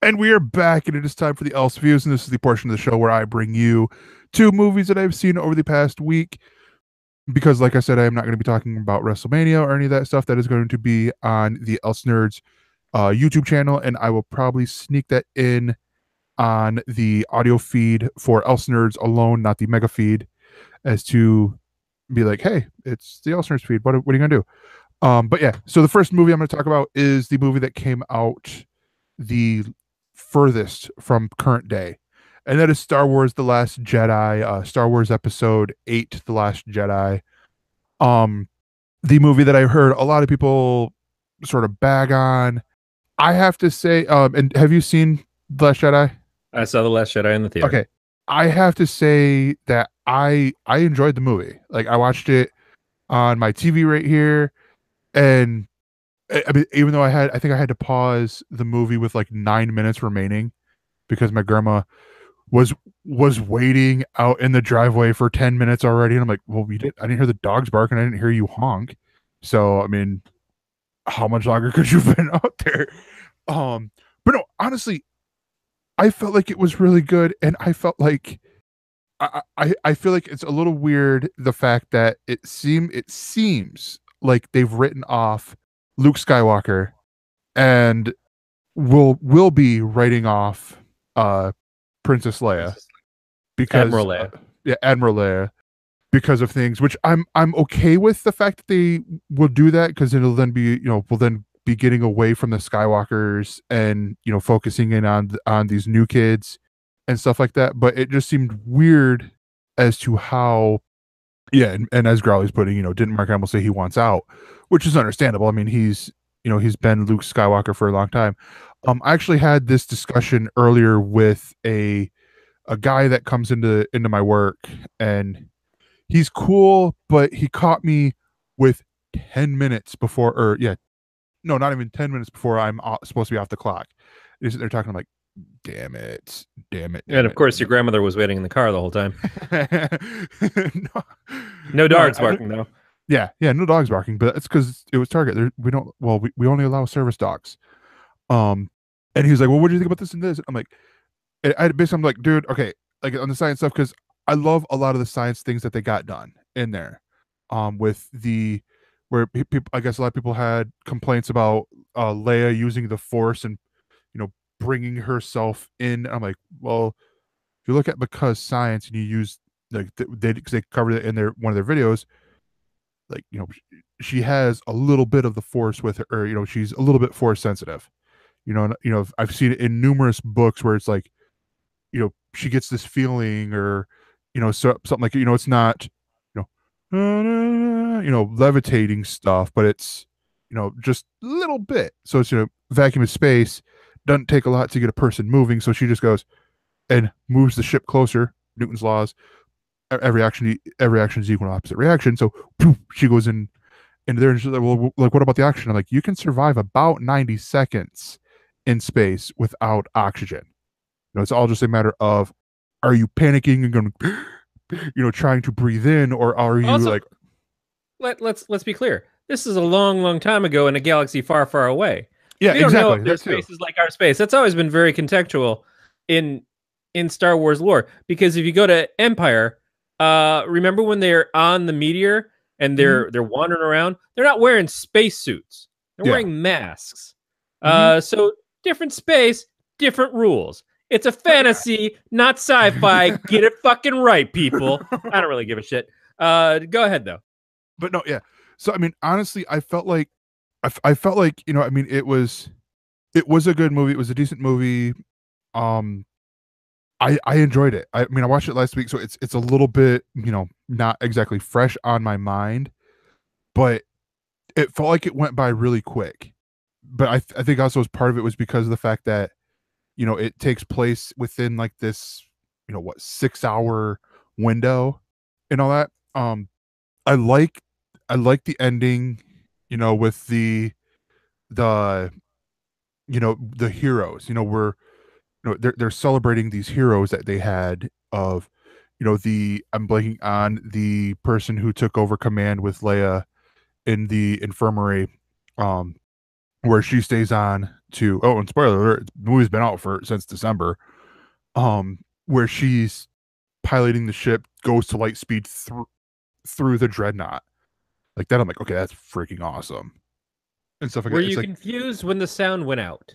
And we are back, and it is time for the Else Views, and this is the portion of the show where I bring you two movies that I've seen over the past week. Because, like I said, I am not going to be talking about WrestleMania or any of that stuff. That is going to be on the ElseNerds YouTube channel, and I will probably sneak that in on the audio feed for ElseNerds alone, not the mega feed, as to be like, hey, it's the ElseNerds feed. What are you going to do? But yeah, so the first movie I'm going to talk about is the movie that came out the furthest from current day, and that is Star Wars: The Last Jedi, Star Wars Episode 8, The Last Jedi. Um, the movie that I heard a lot of people sort of bag on. I have to say, and have you seen The Last Jedi? I saw The Last Jedi in the theater. Okay, I have to say that I enjoyed the movie. Like I watched it on my TV right here, and I mean, even though I think I had to pause the movie with like 9 minutes remaining because my grandma was was waiting out in the driveway for 10 minutes already, and I'm like, well, I didn't hear the dogs bark, and I didn't hear you honk. So I mean, how much longer could you have been out there? But no, honestly, I felt like it was really good, and I felt like I feel like it's a little weird the fact that it seems like they've written off Luke Skywalker and will be writing off Princess Leia because Admiral Leia. yeah, Admiral Leia, because of things which I'm okay with the fact that they will do that, because it'll then be, will then be getting away from the Skywalkers and focusing in on these new kids and stuff like that. But it just seemed weird as to how, yeah, and as Growley's putting, didn't Mark Hamill say he wants out, which is understandable. I mean, he's been Luke Skywalker for a long time. I actually had this discussion earlier with a guy that comes into my work, and he's cool, but he caught me with 10 minutes before, or yeah, no, not even 10 minutes before I'm supposed to be off the clock. They're talking, I'm like, damn it, damn it, And damn of it, course, damn your grandmother was waiting in the car the whole time. it. No, No no, dogs barking, though. yeah, no dogs barking, but it's because it was Target. We don't, well, we only allow service dogs. Um, and he was like, well, what do you think about this and this? I'm like, I'm like, dude, okay, like on the science stuff, because I love a lot of the science things that they got done in there. With the where people, I guess a lot of people had complaints about Leia using the Force and bringing herself in. I'm like, well, if you look at because science and you use like they covered it in their one of their videos, like she has a little bit of the Force with her, or she's a little bit Force sensitive. I've seen it in numerous books where it's like, she gets this feeling, or something like, it's not levitating stuff, but it's just a little bit. So it's vacuum of space doesn't take a lot to get a person moving, so she just goes and moves the ship closer. Newton's laws. Every action is equal and opposite reaction. So poof, she goes into there, and she's like, well, like, what about the oxygen? I'm like, you can survive about 90 seconds in space without oxygen. It's all just a matter of, are you panicking and going, trying to breathe in, or are you Also, like, let's be clear. This is a long, long time ago in a galaxy far, far away. yeah, We don't know exactly, if their that too. space is like our space. That's always been very contextual in Star Wars lore. Because if you go to Empire, remember when they're on the meteor and they're wandering around? They're not wearing spacesuits. They're Yeah. wearing masks. Mhm. So different space, different rules. It's a fantasy, not sci-fi. Get it fucking right, people. I don't really give a shit. Go ahead though. But no, yeah. So I mean, honestly, I felt like I felt like, I mean, it was a good movie. It was a decent movie. Um, I enjoyed it. I mean, I watched it last week, so it's a little bit, not exactly fresh on my mind, but it felt like it went by really quick. But I think also as part of it was because of the fact that it takes place within like this, what, 6 hour window and all that. I like I like the ending, with the the heroes. We're they're celebrating these heroes that they had of, the I'm blanking on the person who took over command with Leia in the infirmary. Um where she stays on to, oh, and spoiler alert, the movie's been out since December. Where she's piloting the ship, goes to light speed through the dreadnought. Like that, I'm like, okay, that's freaking awesome. And stuff like Were that. It's you like, confused when the sound went out?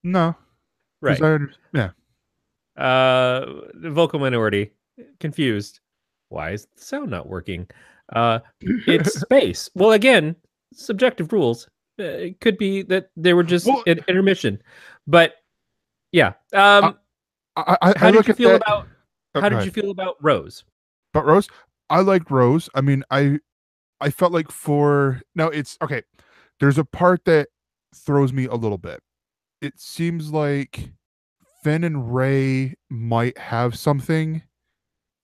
no. Right. Yeah. The vocal minority confused. Why is the sound not working? It's space. Well, again, subjective rules. It could be that they were just an intermission, but yeah. I look at that. How did you feel about Rose? But Rose, I liked Rose. I mean, I felt like now it's okay. There's a part that throws me a little bit. It seems like Finn and Rey might have something,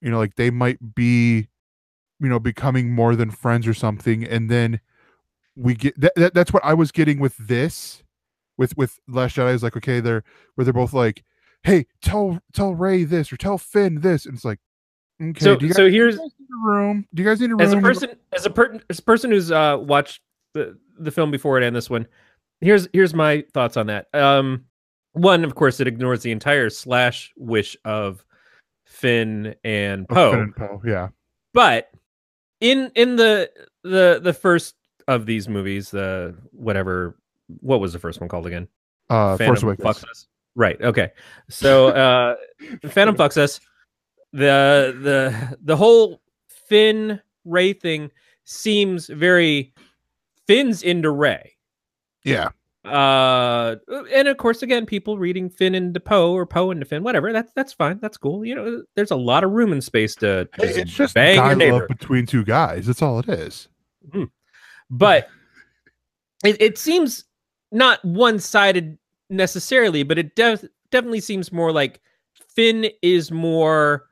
like they might be, becoming more than friends or something. And then we get that's what I was getting with this, with Last Jedi is like, okay, they're both like, hey, tell Rey this or tell Finn this. And it's like, okay, so here's do you guys need a room? As a person who's watched the film before it and this one, here's my thoughts on that. One, of course, it ignores the entire slash wish of Finn and Poe. Finn and Poe, yeah. But in the first of these movies, what was the first one called again? Force Awakens. Right. Okay. So Phantom fucks us. The whole Finn Rey thing seems very Finn's into Rey. Yeah. And of course, again, people reading Finn into Poe or Poe into Finn, whatever. That's fine. That's cool. There's a lot of room and space to it's just bang guy your neighbor. Love between two guys. That's all it is. Mm-hmm. But it seems not one-sided necessarily, but it definitely seems more like Finn is more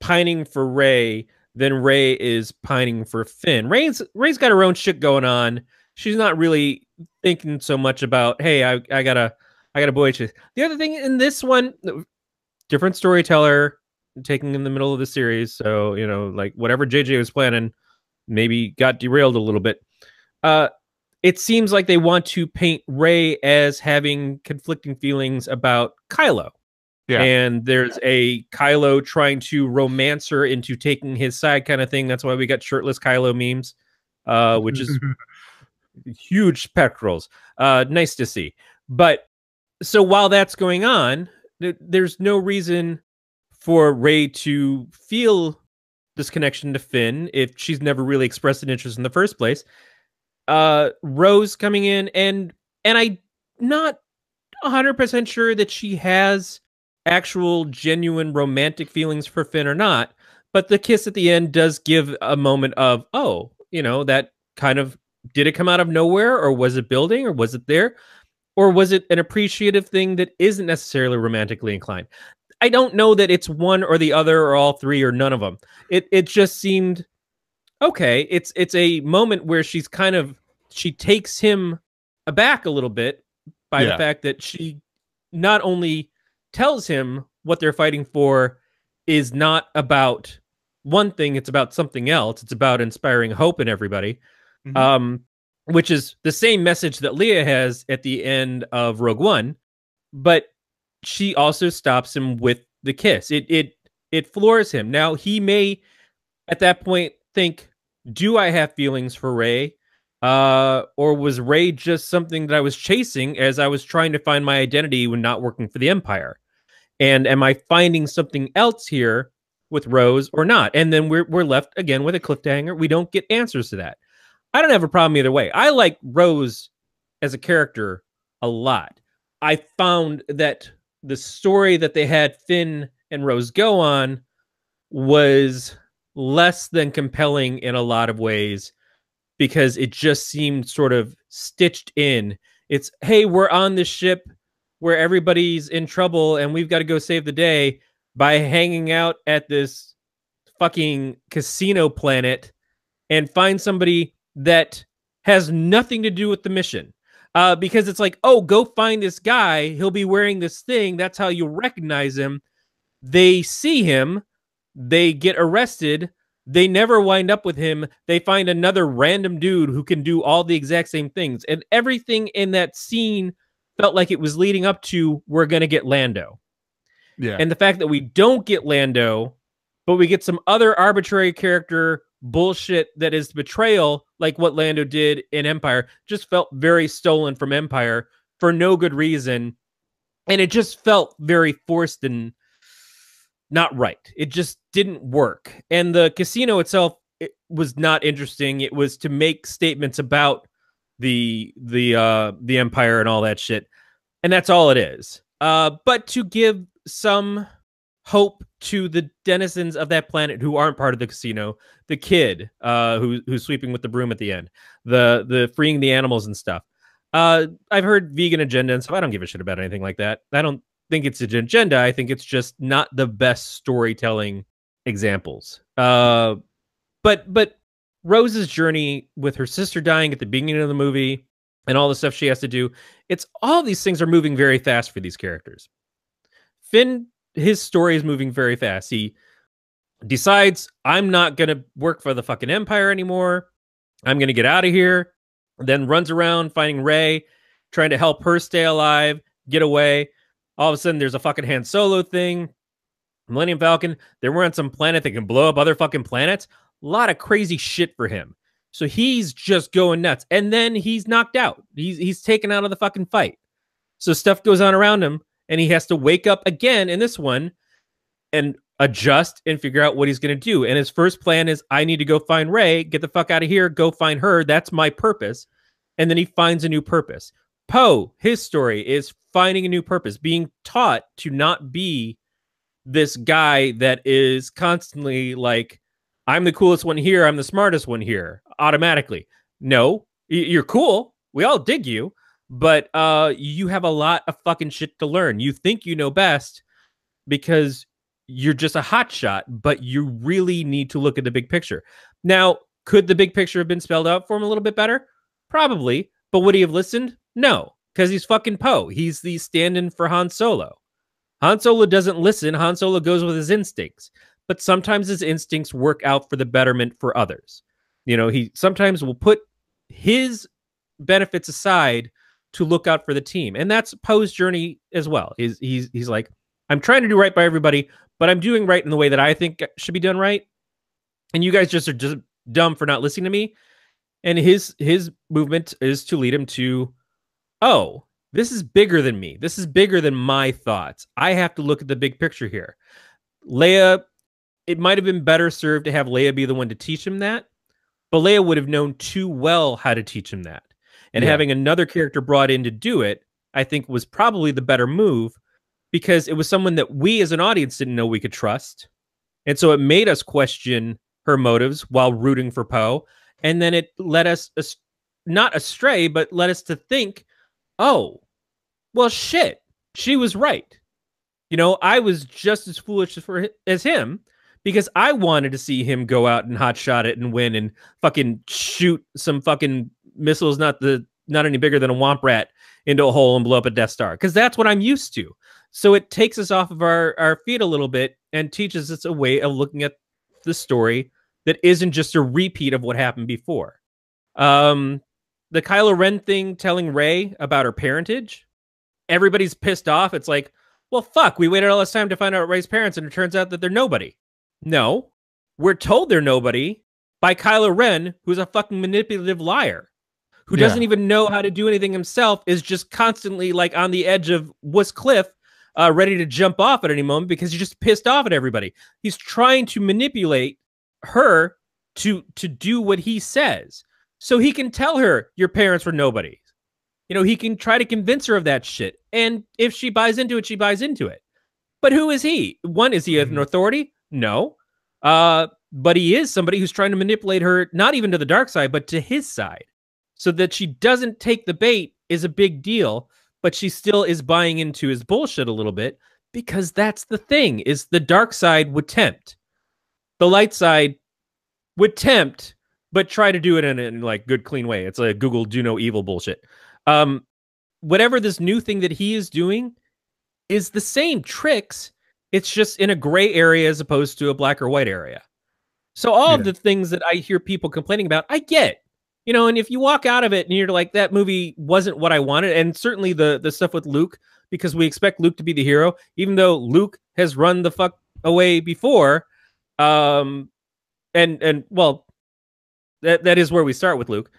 pining for Rey than Rey is pining for Finn. Rey's got her own shit going on. She's not really thinking so much about, hey, I got a boy chase. The other thing in this one, different storyteller taking in the middle of the series. So, like whatever JJ was planning maybe got derailed a little bit. It seems like they want to paint Rey as having conflicting feelings about Kylo. Yeah. And there's a Kylo trying to romance her into taking his side kind of thing. That's why we got shirtless Kylo memes, which is huge pectorals. Nice to see. But so while that's going on, there's no reason for Rey to feel this connection to Finn if she's never really expressed an interest in the first place. Rose coming in and I'm not 100% sure that she has actual genuine romantic feelings for Finn or not, but the kiss at the end does give a moment of, oh, that kind of, did it come out of nowhere, or was it building, or was it there, or was it an appreciative thing that isn't necessarily romantically inclined? I don't know that it's one or the other or all three or none of them. It just seemed okay. It's a moment where she takes him aback a little bit by the fact that she not only tells him what they're fighting for is not about one thing, it's about something else. It's about inspiring hope in everybody. Mm-hmm. Which is the same message that Leia has at the end of Rogue One, but she also stops him with the kiss. It floors him. Now he may at that point think, do I have feelings for Rey? Or was Rey just something that I was chasing as I was trying to find my identity when not working for the Empire? And am I finding something else here with Rose or not? And then we're left again with a cliffhanger. We don't get answers to that. I don't have a problem either way. I like Rose as a character a lot. I found that the story that they had Finn and Rose go on was less than compelling in a lot of ways because it just seemed sort of stitched in. It's, hey, we're on this ship where everybody's in trouble and we've got to go save the day by hanging out at this fucking casino planet and find somebody that has nothing to do with the mission. Because it's like, oh, go find this guy. He'll be wearing this thing. That's how you'll recognize him. They see him. They get arrested. They never wind up with him. They find another random dude who can do all the exact same things. And everything in that scene felt like it was leading up to, we're going to get Lando. Yeah. And the fact that we don't get Lando, but we get some other arbitrary character bullshit that is betrayal, like what Lando did in Empire, just felt very stolen from Empire for no good reason. And it just felt very forced and not right. It just didn't work. And the casino itself, it was not interesting. It was to make statements about the Empire and all that shit. And that's all it is. But to give some hope to the denizens of that planet who aren't part of the casino, the kid who's sweeping with the broom at the end, the freeing the animals and stuff. I've heard vegan agenda and stuff. I don't give a shit about anything like that. I don't think it's an agenda. I think it's just not the best storytelling examples. But Rose's journey with her sister dying at the beginning of the movie and all the stuff she has to do, it's all these things are moving very fast for these characters. Finn, his story is moving very fast. He decides, I'm not going to work for the fucking Empire anymore. I'm going to get out of here. Then runs around finding Rey, trying to help her stay alive, get away. All of a sudden, there's a fucking Han Solo thing. Millennium Falcon, they're on some planet that can blow up other fucking planets. A lot of crazy shit for him. So he's just going nuts. And then he's knocked out. He's taken out of the fucking fight. So stuff goes on around him, and he has to wake up again in this one and adjust and figure out what he's going to do. And his first plan is, I need to go find Rey, get the fuck out of here, go find her. That's my purpose. And then he finds a new purpose. Poe, his story is finding a new purpose, being taught to not be this guy that is constantly like, I'm the coolest one here, I'm the smartest one here, automatically. No, you're cool. We all dig you, but you have a lot of fucking shit to learn. You think you know best because you're just a hotshot, but you really need to look at the big picture. Now, could the big picture have been spelled out for him a little bit better? Probably. But would he have listened? No, because he's fucking Poe. He's the stand-in for Han Solo. Han Solo doesn't listen. Han Solo goes with his instincts. But sometimes his instincts work out for the betterment for others. You know, he sometimes will put his benefits aside to look out for the team. And that's Poe's journey as well. He's like, I'm trying to do right by everybody, but I'm doing right in the way that I think should be done right. And you guys just are just dumb for not listening to me. And his movement is to lead him to, oh, this is bigger than me. This is bigger than my thoughts. I have to look at the big picture here. Leia, it might have been better served to have Leia be the one to teach him that, but Leia would have known too well how to teach him that. And having another character brought in to do it, I think was probably the better move, because it was someone that we as an audience didn't know we could trust. And so it made us question her motives while rooting for Poe. And then it led us not astray, but led us to think, oh, well, shit, she was right. You know, I was just as foolish as him, because I wanted to see him go out and hotshot it and win and fucking shoot some fucking missiles, not any bigger than a womp rat, into a hole and blow up a Death Star, because that's what I'm used to. So it takes us off of our feet a little bit and teaches us a way of looking at the story that isn't just a repeat of what happened before. The Kylo Ren thing, telling Rey about her parentage, everybody's pissed off. It's like, well, fuck, we waited all this time to find out Rey's parents, and it turns out that they're nobody. No, we're told they're nobody by Kylo Ren, who's a fucking manipulative liar, who doesn't even know how to do anything himself, is just constantly like on the edge of Wuss Cliff, ready to jump off at any moment because he's just pissed off at everybody. He's trying to manipulate her to do what he says, so he can tell her your parents were nobody. You know, he can try to convince her of that shit. And if she buys into it, she buys into it. But who is he? One, is he an authority? No. But he is somebody who's trying to manipulate her, not even to the dark side, but to his side. So that she doesn't take the bait is a big deal, but she still is buying into his bullshit a little bit, because that's the thing, is the dark side would tempt. The light side would tempt, but try to do it in a like good, clean way. It's like Google do no evil bullshit. Whatever this new thing that he is doing is the same tricks. It's just in a gray area as opposed to a black or white area. So all of Yeah. the things that I hear people complaining about, I get. You know, and if you walk out of it and you're like, that movie wasn't what I wanted, and certainly the stuff with Luke, because we expect Luke to be the hero, even though Luke has run the fuck away before. And well, that is where we start with Luke.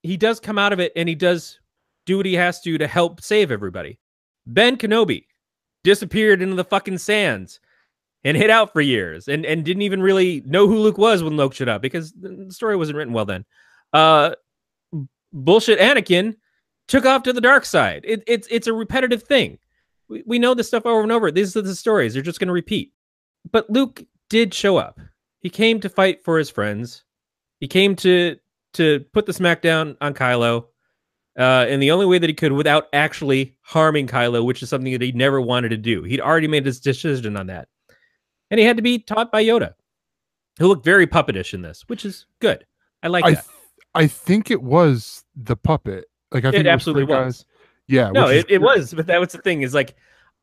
He does come out of it and he does do what he has to help save everybody. Ben Kenobi disappeared into the fucking sands and hid out for years and didn't even really know who Luke was when Luke showed up because the story wasn't written well then. Bullshit Anakin took off to the dark side. It's a repetitive thing. We know this stuff over and over. These are the stories. They're just going to repeat. But Luke did show up. He came to fight for his friends. He came to put the smackdown on Kylo in the only way that he could without actually harming Kylo, which is something that he never wanted to do. He'd already made his decision on that. And he had to be taught by Yoda, who looked very puppetish in this, which is good. I like that. I think it was the puppet. Like I think it absolutely was. Yeah. No, it was. But that was the thing is like,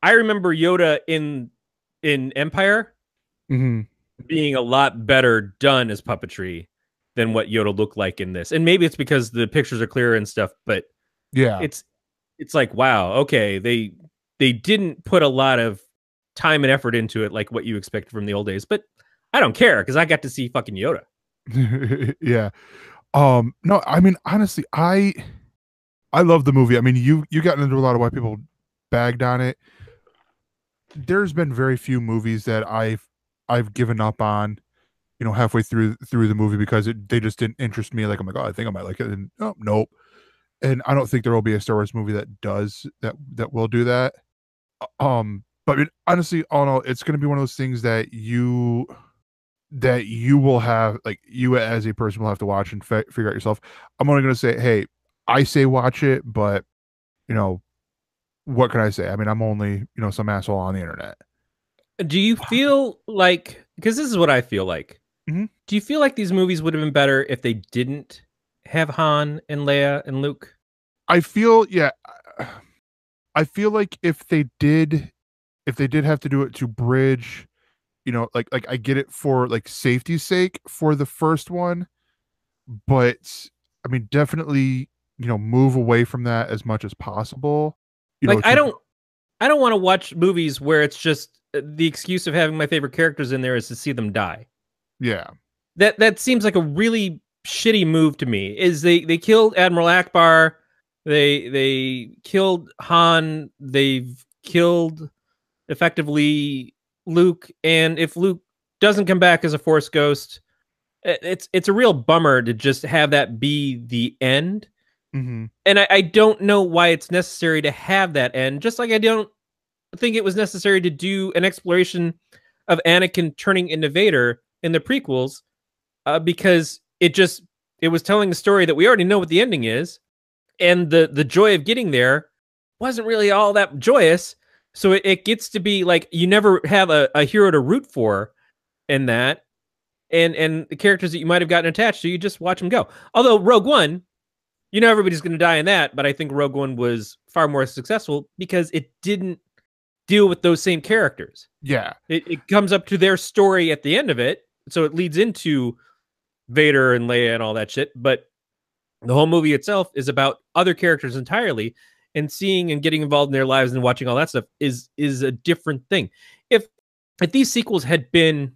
I remember Yoda in Empire being a lot better done as puppetry than what Yoda looked like in this. And maybe it's because the pictures are clearer and stuff, but yeah, it's like, wow, okay, they didn't put a lot of time and effort into it like what you expected from the old days, but I don't care because I got to see fucking Yoda. Yeah. No, I mean honestly, I love the movie. I mean, you got into a lot of why people bagged on it. There's been very few movies that I've given up on, you know, halfway through the movie because they just didn't interest me. Like I'm like, oh, I think I might like it, and oh, nope. And I don't think there will be a Star Wars movie that does that will do that. But I mean, honestly, all in all, it's going to be one of those things that you will have, like, you as a person will have to watch and figure out yourself. I'm only going to say, hey, I say watch it, but you know, what can I say? I mean, I'm only, you know, some asshole on the internet. Do you feel like, because this is what I feel like, do you feel like these movies would have been better if they didn't have Han and Leia and Luke? I feel, yeah, I feel like if they did have to do it to bridge, you know, like I get it for like safety's sake for the first one, but I mean, definitely, you know, move away from that as much as possible. You like, know, I don't want to watch movies where it's just the excuse of having my favorite characters in there is to see them die. Yeah. That seems like a really shitty move to me. Is they killed Admiral Akbar, they killed Han, they've killed effectively Luke, and if Luke doesn't come back as a Force ghost, it's a real bummer to just have that be the end. And I don't know why it's necessary to have that end, just like I don't think it was necessary to do an exploration of Anakin turning into Vader in the prequels, because it was telling a story that we already know what the ending is, and the joy of getting there wasn't really all that joyous. So it gets to be like you never have a hero to root for in that, and the characters that you might have gotten attached to, you just watch them go. Although Rogue One, you know, everybody's going to die in that, but I think Rogue One was far more successful because it didn't deal with those same characters. Yeah. It comes up to their story at the end of it, so it leads into Vader and Leia and all that shit, but the whole movie itself is about other characters entirely, and seeing and getting involved in their lives and watching all that stuff is a different thing. If these sequels had been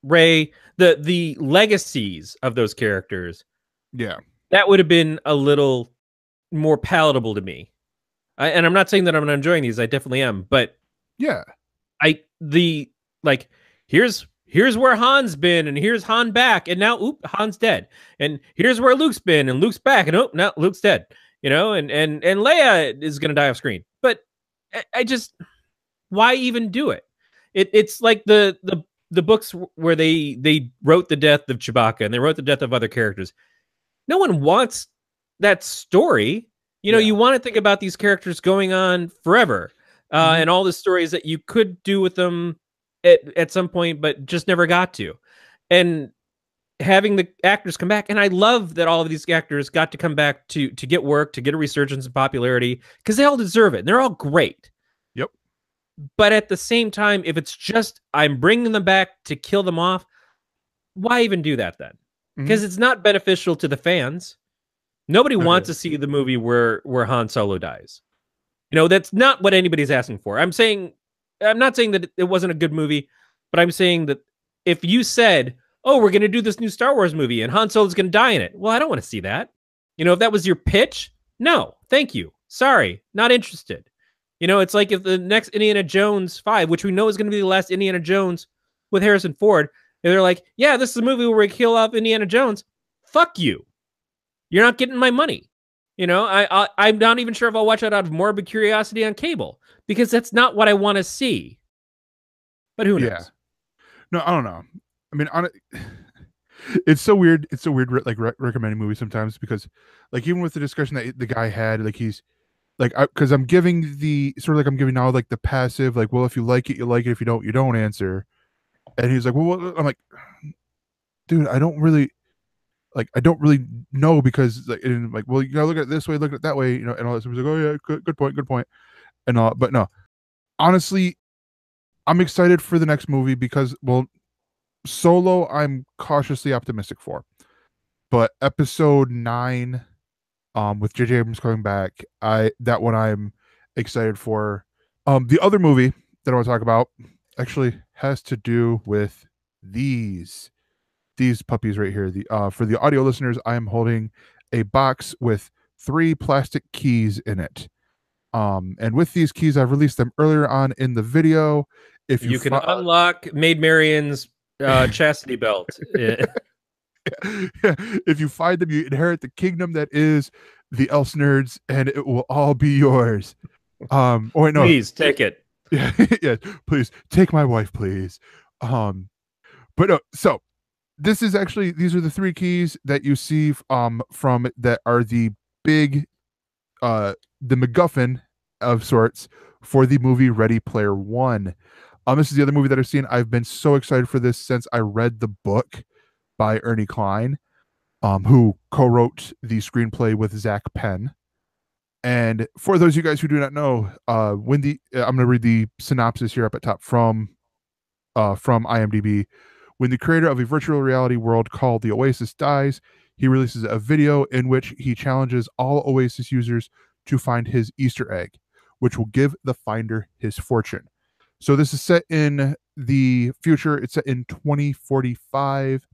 Rey, the legacies of those characters, yeah, that would have been a little more palatable to me. And I'm not saying that I'm not enjoying these. I definitely am. But yeah, here's where Han's been, and here's Han back, and now Han's dead, and here's where Luke's been, and Luke's back, and now Luke's dead. You know, and Leia is gonna die off screen. But I just, why even do it? It's like the books where they wrote the death of Chewbacca and they wrote the death of other characters. No one wants that story. You know, you want to think about these characters going on forever, and all the stories that you could do with them at some point, but just never got to. And having the actors come back, and I love that all of these actors got to come back to get work, to get a resurgence in popularity, because they all deserve it. And they're all great. Yep. But at the same time, if it's just I'm bringing them back to kill them off, why even do that then? Mhm. Because it's not beneficial to the fans. Nobody Okay. wants to see the movie where Han Solo dies. You know, that's not what anybody's asking for. I'm not saying that it wasn't a good movie, but I'm saying that if you said, "Oh, we're going to do this new Star Wars movie and Han Solo's going to die in it," well, I don't want to see that. You know, if that was your pitch, no, thank you. Sorry, not interested. You know, it's like if the next Indiana Jones 5, which we know is going to be the last Indiana Jones with Harrison Ford, and they're like, "Yeah, this is a movie where we kill off Indiana Jones." Fuck you. You're not getting my money. You know, I'm not even sure if I'll watch it out of morbid curiosity on cable because that's not what I want to see. But who Yeah. knows? No, I don't know. I mean, it's so weird. It's so weird, like recommending movies sometimes because, like, even with the discussion that the guy had, like, he's like, because I'm giving the sort of like I'm giving now like the passive, like, well, if you like it, you like it. If you don't, you don't answer. And he's like, well, I'm like, dude, I don't really know because like, and like, well, you gotta look at it this way, look at it that way, you know, and all this. He's like, oh yeah, good point, and all. But no, honestly, I'm excited for the next movie because, well, Solo, I'm cautiously optimistic for, but Episode 9, with J.J. Abrams coming back, that one I'm excited for. The other movie that I want to talk about actually has to do with these puppies right here. For the audio listeners, I am holding a box with 3 plastic keys in it. And with these keys, I've released them earlier on in the video. If You can unlock Maid Marian's chastity belt. if you find them, you inherit the kingdom that is the ElseNerds, and it will all be yours. Oh wait, no, please take it. Yeah, yeah, please take my wife, please. But no, so these are the 3 keys that you see from that are the big the MacGuffin of sorts for the movie Ready Player One. This is the other movie that I've seen. I've been so excited for this since I read the book by Ernie Klein, who co-wrote the screenplay with Zach Penn. And for those of you guys who do not know, I'm going to read the synopsis here up at top from IMDb. When the creator of a virtual reality world called the Oasis dies, he releases a video in which he challenges all Oasis users to find his Easter egg, which will give the finder his fortune. So this is set in the future. It's set in 2045.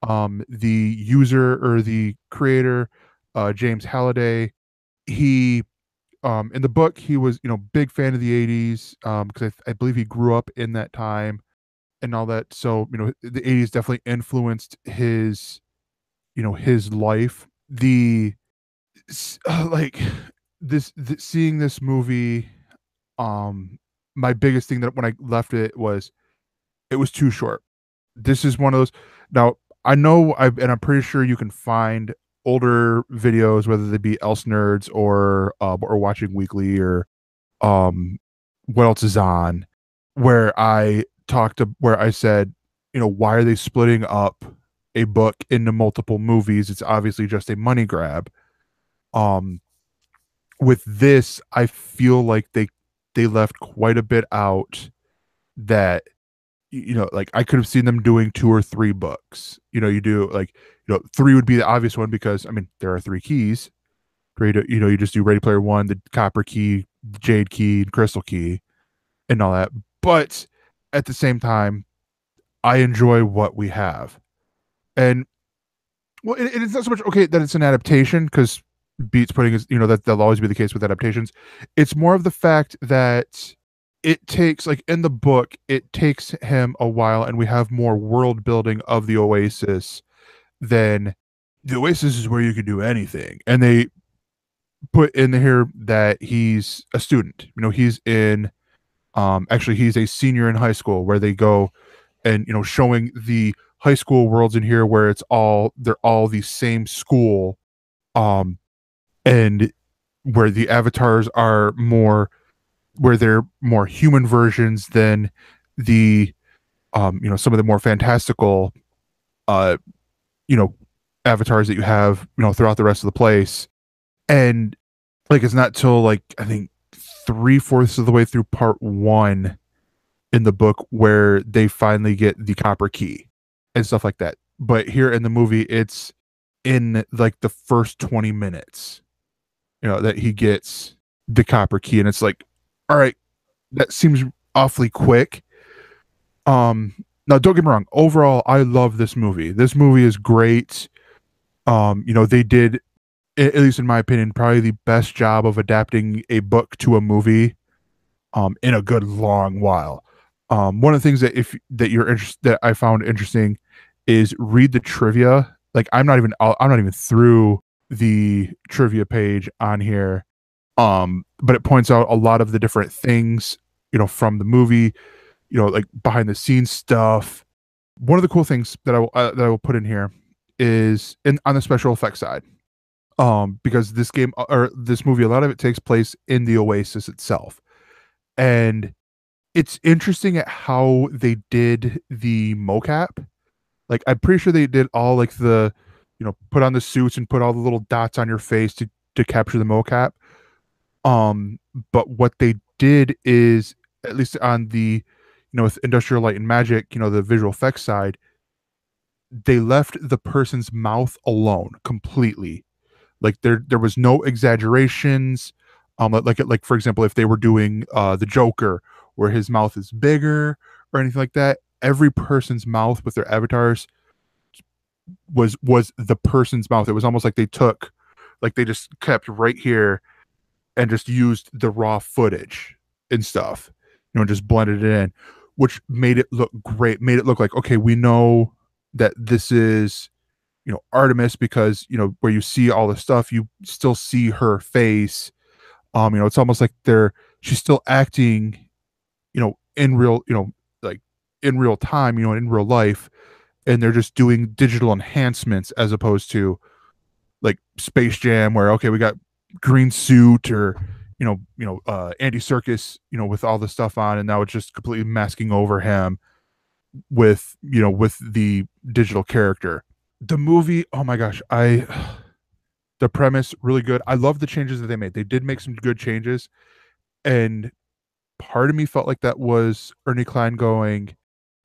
The user or the creator, James Halliday, he in the book he was big fan of the 80s, because I believe he grew up in that time and all that. So the 80s definitely influenced his life. Like seeing this movie, my biggest thing that when I left it was too short. This is one of those. Now I know and I'm pretty sure you can find older videos, whether they be ElseNerds or Watching Weekly or what else is on, where I said, why are they splitting up a book into multiple movies? It's obviously just a money grab. With this, I feel like they left quite a bit out that like I could have seen them doing 2 or 3 books. You do 3 would be the obvious one because I mean there are 3 keys. You just do Ready Player One, the copper key, the jade key, crystal key, and all that. But at the same time, I enjoy what we have. And well, it's not so much okay that it's an adaptation, because Beats putting is that that'll always be the case with adaptations. It's more of the fact that it takes, like in the book, it takes him a while, and we have more world building of the Oasis than the Oasis is where you can do anything. And they put in here that he's a student. He's in actually he's a senior in high school, where they go and showing the high school worlds in here where they're all the same school, and where the avatars are where they're more human versions than the some of the more fantastical avatars that you have throughout the rest of the place. And like it's not till like I think 3/4 of the way through part 1 in the book where they finally get the copper key. and stuff like that. But here in the movie, it's in like the first 20 minutes, that he gets the copper key, and it's like, all right, that seems awfully quick. Now don't get me wrong. Overall, I love this movie. This movie is great. They did, at least in my opinion, probably the best job of adapting a book to a movie in a good long while. One of the things that if that you're interested that I found interesting is read the trivia. Like I'm not even through the trivia page on here. But it points out a lot of the different things, from the movie, like behind the scenes stuff. One of the cool things that I will put in here is on the special effects side. Because this game or this movie, a lot of it takes place in the Oasis itself. And it's interesting at how they did the mocap. Like I'm pretty sure they did all like the, put on the suits and put all the little dots on your face to capture the mocap. But what they did is, at least on the, with Industrial Light and Magic, the visual effects side, they left the person's mouth alone completely. Like there was no exaggerations. Like for example, if they were doing the Joker, where his mouth is bigger or anything like that, every person's mouth with their avatars was the person's mouth. It was almost like they just kept right here and just used the raw footage and stuff, just blended it in, which made it look great. Made it look like, okay, we know that this is, Artemis, because, where you see all the stuff, you still see her face. It's almost like she's still acting, in real, like in real time, in real life, and they're just doing digital enhancements as opposed to like Space Jam, where, okay, we got green suit, or Andy Serkis, with all the stuff on, and now it's just completely masking over him with the digital character. The movie, oh my gosh, the premise really good. I love the changes that they made. They did make some good changes, and part of me felt like that was Ernie Klein going,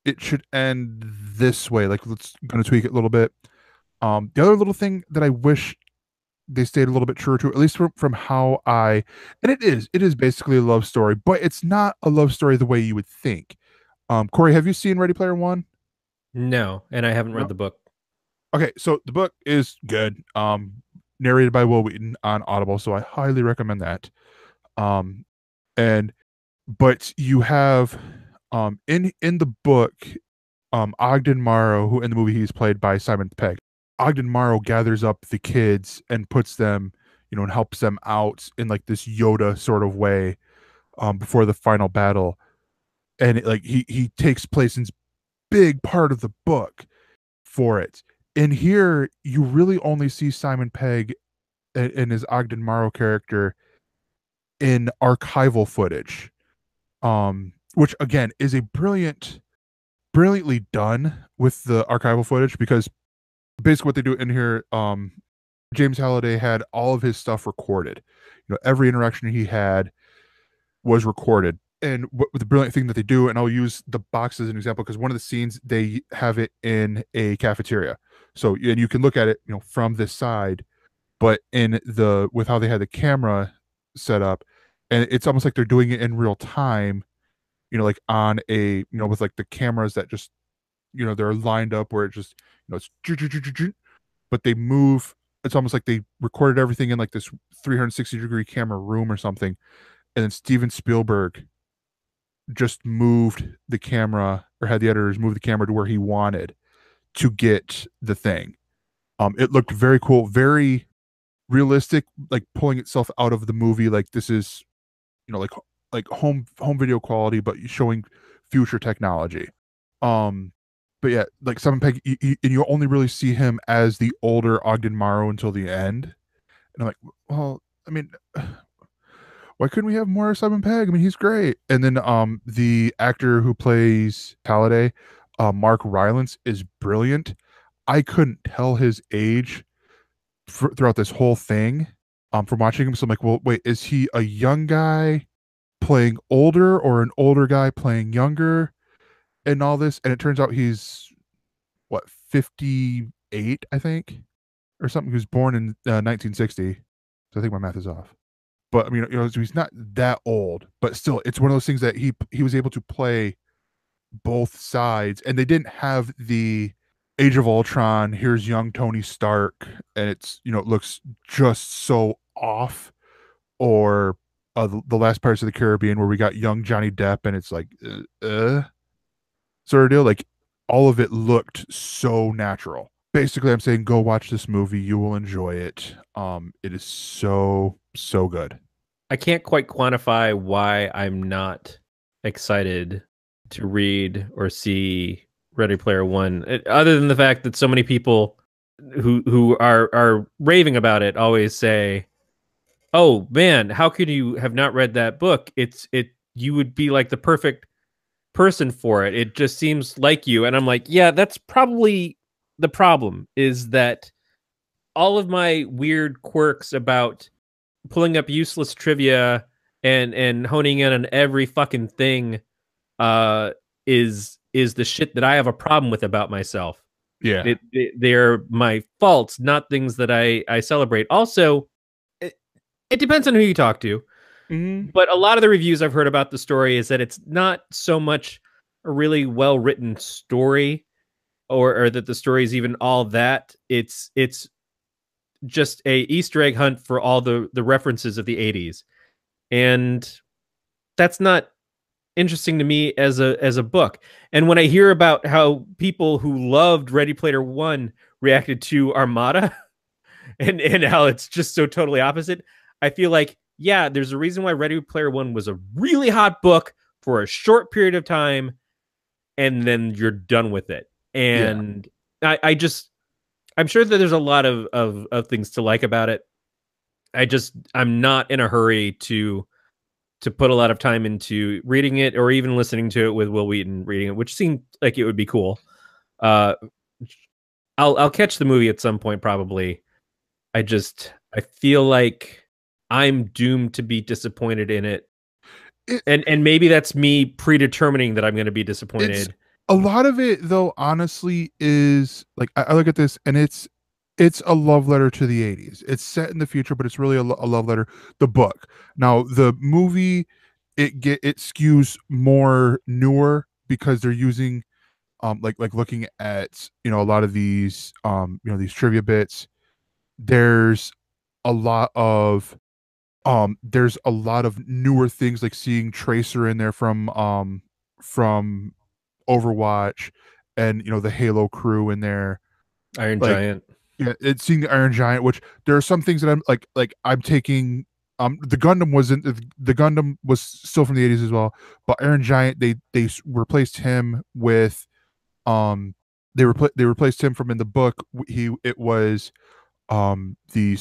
it should end this way, like let's gonna tweak it a little bit. The other little thing that I wish they stayed a little bit truer to, at least from how and it is basically a love story, but it's not a love story the way you would think. Corey, have you seen Ready Player One? No, and I haven't read the book. Okay, so the book is good. Narrated by Will Wheaton on Audible, so I highly recommend that. But you have in the book, Ogden Morrow, who in the movie he's played by Simon Pegg. Ogden Morrow gathers up the kids and puts them, and helps them out in like this Yoda sort of way, before the final battle. And he takes place in big part of the book for it. And here you really only see Simon Pegg and his Ogden Morrow character in archival footage, which again is a brilliantly done with the archival footage, because basically what they do in here, James Halliday had all of his stuff recorded. Every interaction he had was recorded. And the brilliant thing that they do, and I'll use the box as an example, because one of the scenes they have it in a cafeteria. So, and you can look at it, from this side, but with how they had the camera set up, and it's almost like they're doing it in real time, like on with like the cameras that just, they're lined up where it just, it's, but they move. It's almost like they recorded everything in like this 360-degree camera room or something. And then Steven Spielberg just moved the camera, or had the editors move the camera to where he wanted to get the thing. It looked very cool, very realistic, like pulling itself out of the movie. Like this is, like home video quality, but showing future technology. But yeah, like Simon Pegg, and you only really see him as the older Ogden Morrow until the end. And I'm like, well, I mean, why couldn't we have more Simon Pegg? I mean, he's great. And then the actor who plays Halliday, Mark Rylance, is brilliant. I couldn't tell his age throughout this whole thing, from watching him. So I'm like, well, wait, is he a young guy playing older, or an older guy playing younger, and all this? And it turns out he's 58, I think, or something. He was born in 1960. So I think my math is off. But I mean, so he's not that old, but still, it's one of those things that he was able to play both sides, and they didn't have the Age of Ultron. Here's young Tony Stark, and it's it looks just so off, or the last Pirates of the Caribbean where we got young Johnny Depp, and it's like sort of deal. Like all of it looked so natural. Basically, I'm saying go watch this movie. You will enjoy it. It is so good. I can't quite quantify why I'm not excited to read or see Ready Player One, other than the fact that so many people who are raving about it always say, "Oh man, how could you have not read that book? You would be like the perfect person for it. It just seems like you." And I'm like, yeah, that's probably the problem, is that all of my weird quirks about pulling up useless trivia and honing in on every fucking thing is the shit that I have a problem with about myself. Yeah. They're my faults, not things that I celebrate. Also, it depends on who you talk to. Mm-hmm. But a lot of the reviews I've heard about the story is that it's not so much a really well-written story, or that the story is even all that. It's just a Easter egg hunt for all the references of the 80s. And that's not interesting to me as a book. And when I hear about how people who loved Ready Player One reacted to Armada and how it's just so totally opposite, I feel like, yeah, there's a reason why Ready Player One was a really hot book for a short period of time, and then you're done with it. And yeah. I'm sure that there's a lot of things to like about it. I'm not in a hurry to put a lot of time into reading it or even listening to it with Will Wheaton reading it, which seemed like it would be cool. I'll catch the movie at some point, probably. I feel like I'm doomed to be disappointed in it. And maybe that's me predetermining that I'm going to be disappointed. A lot of it, though, honestly, is like I look at this and it's a love letter to the 80s. It's set in the future, but it's really a love letter. The book. Now, the movie, it skews more newer because they're using like looking at a lot of these these trivia bits. There's a lot of newer things, like seeing Tracer in there from Overwatch, and the Halo crew in there. Iron Giant. Yeah, it's seeing the Iron Giant, which there are some things that I'm taking. The Gundam was still from the 80s as well, but Iron Giant, they replaced him with they replaced him from in the book. It was the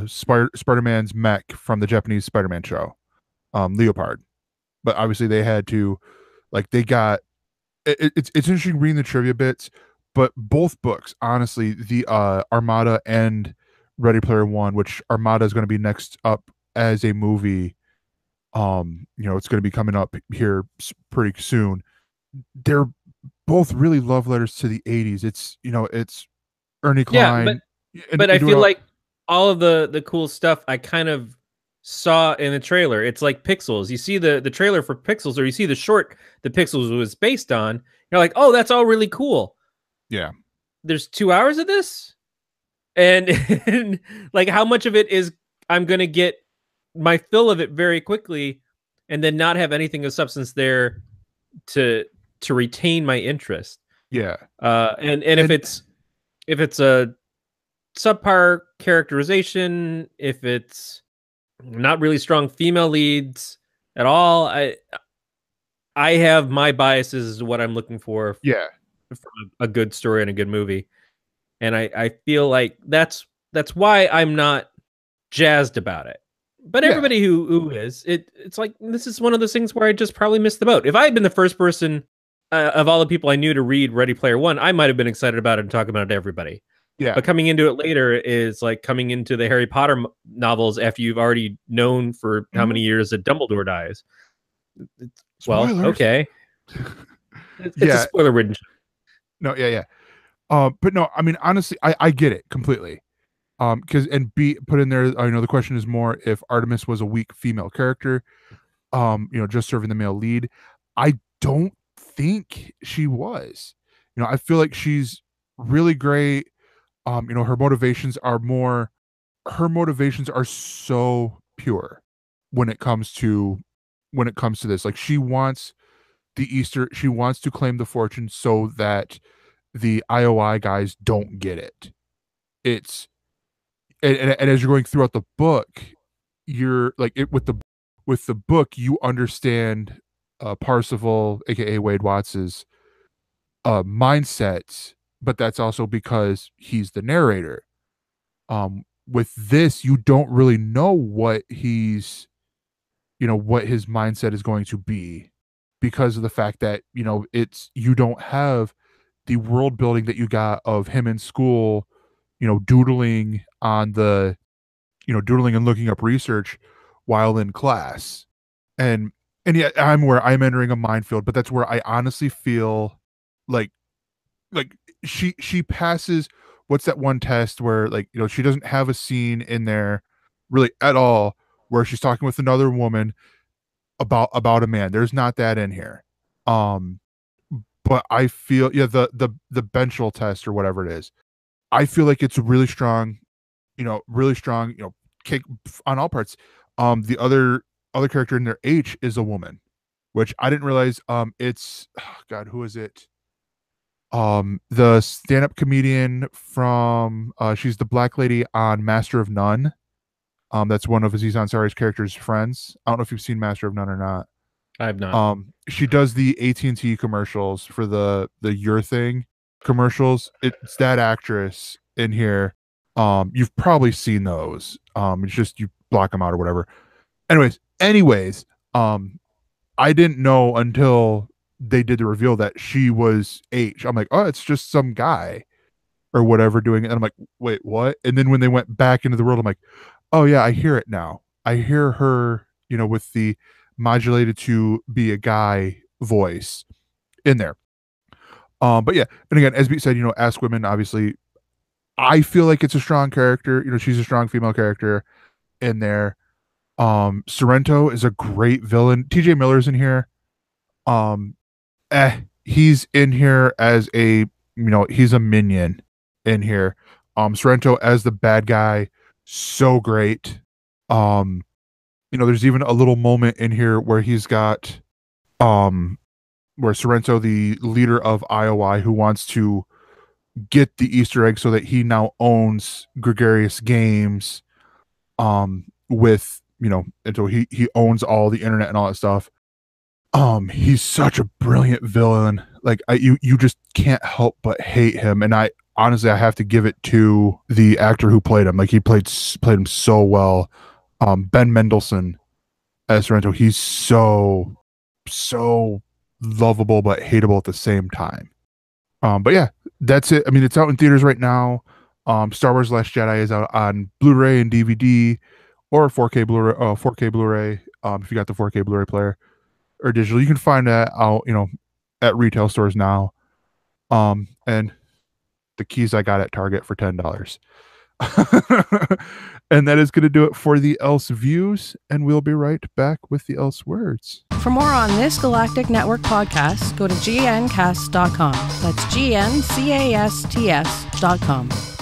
Spider-Man's mech from the Japanese Spider-Man show, Leopard. But obviously they had to, like, they got it's interesting reading the trivia bits, but both books, honestly, the Armada and Ready Player One, which Armada is going to be next up as a movie, it's going to be coming up here pretty soon. They're both really love letters to the 80s. It's it's Ernie Klein. Yeah, but I feel like all of the cool stuff I kind of saw in the trailer. It's like Pixels. You see the trailer for Pixels, or you see the short that Pixels was based on. You're like, oh, that's all really cool. Yeah. There's 2 hours of this, and like, how much of it is I'm gonna get my fill of it very quickly, and then not have anything of substance there to retain my interest. Yeah. And if it's a subpar characterization, if it's not really strong female leads at all, I have my biases as to what I'm looking for. Yeah, from a good story and a good movie, and I feel like that's why I'm not jazzed about it. But everybody who is, it's like, this is one of those things where I just probably missed the boat. If I had been the first person of all the people I knew to read Ready Player One, I might have been excited about it and talking about it to everybody. Yeah. But coming into it later is like coming into the Harry Potter novels after you've already known for how many years that Dumbledore dies. Well, okay. It's a spoiler-ridden show. No, yeah. But no, I mean, honestly, I get it completely. Because and B put in there, I know the question is more if Artemis was a weak female character, just serving the male lead. I don't think she was. I feel like she's really great. Her motivations are so pure when it comes to this. Like she wants to claim the fortune so that the IOI guys don't get it. It's and as you're going throughout the book, you're like it with the book, you understand Parsifal, aka Wade Watts's mindset, but that's also because he's the narrator. With this, you don't really know what what his mindset is going to be because of the fact that you don't have the world building that you got of him in school, doodling on the doodling and looking up research while in class. And yet I'm entering a minefield, but that's where I honestly feel like like she passes what's that one test where she doesn't have a scene in there really at all where she's talking with another woman about a man. There's not that in here. But I feel the Benchel test or whatever it is. I feel like it's really strong, really strong, cake on all parts. The other character in there, H, is a woman, which I didn't realize. It's God, who is it? The stand-up comedian from she's the black lady on Master of None. That's one of Aziz Ansari's character's friends. I don't know if you've seen Master of None or not. I have not. She does the AT&T commercials for the Your Thing commercials. It's that actress in here. You've probably seen those. It's just you block them out or whatever. Anyways, I didn't know until they did the reveal that she was H. I'm like, oh, it's just some guy or whatever doing it. And I'm like, wait, what? And then when they went back into the world, I'm like, oh yeah, I hear it now. I hear her, with the modulated to be a guy voice in there. But yeah, and again, as we said, Ask Women, obviously, I feel like it's a strong character. She's a strong female character in there. Sorrento is a great villain. TJ Miller's in here. He's in here as he's a minion in here. Sorrento as the bad guy, so great. There's even a little moment in here where he's got where Sorrento, the leader of IOI, who wants to get the Easter egg so that he now owns Gregarious Games, with and so he owns all the internet and all that stuff. He's such a brilliant villain. Like you just can't help but hate him. And I honestly have to give it to the actor who played him. Like he played him so well. Ben Mendelsohn as Sorrento. He's so lovable but hateable at the same time. But yeah, that's it. I mean, it's out in theaters right now. Star Wars Last Jedi is out on Blu-ray and DVD or 4K Blu-ray. 4K Blu-ray. If you got the 4K Blu-ray player or digital, you can find that out, at retail stores now. And the keys I got at Target for $10. And that is going to do it for the Else Views, and we'll be right back with the Else Words. For more on this Galactic Network podcast, go to gncast.com. That's GNCASTS.com.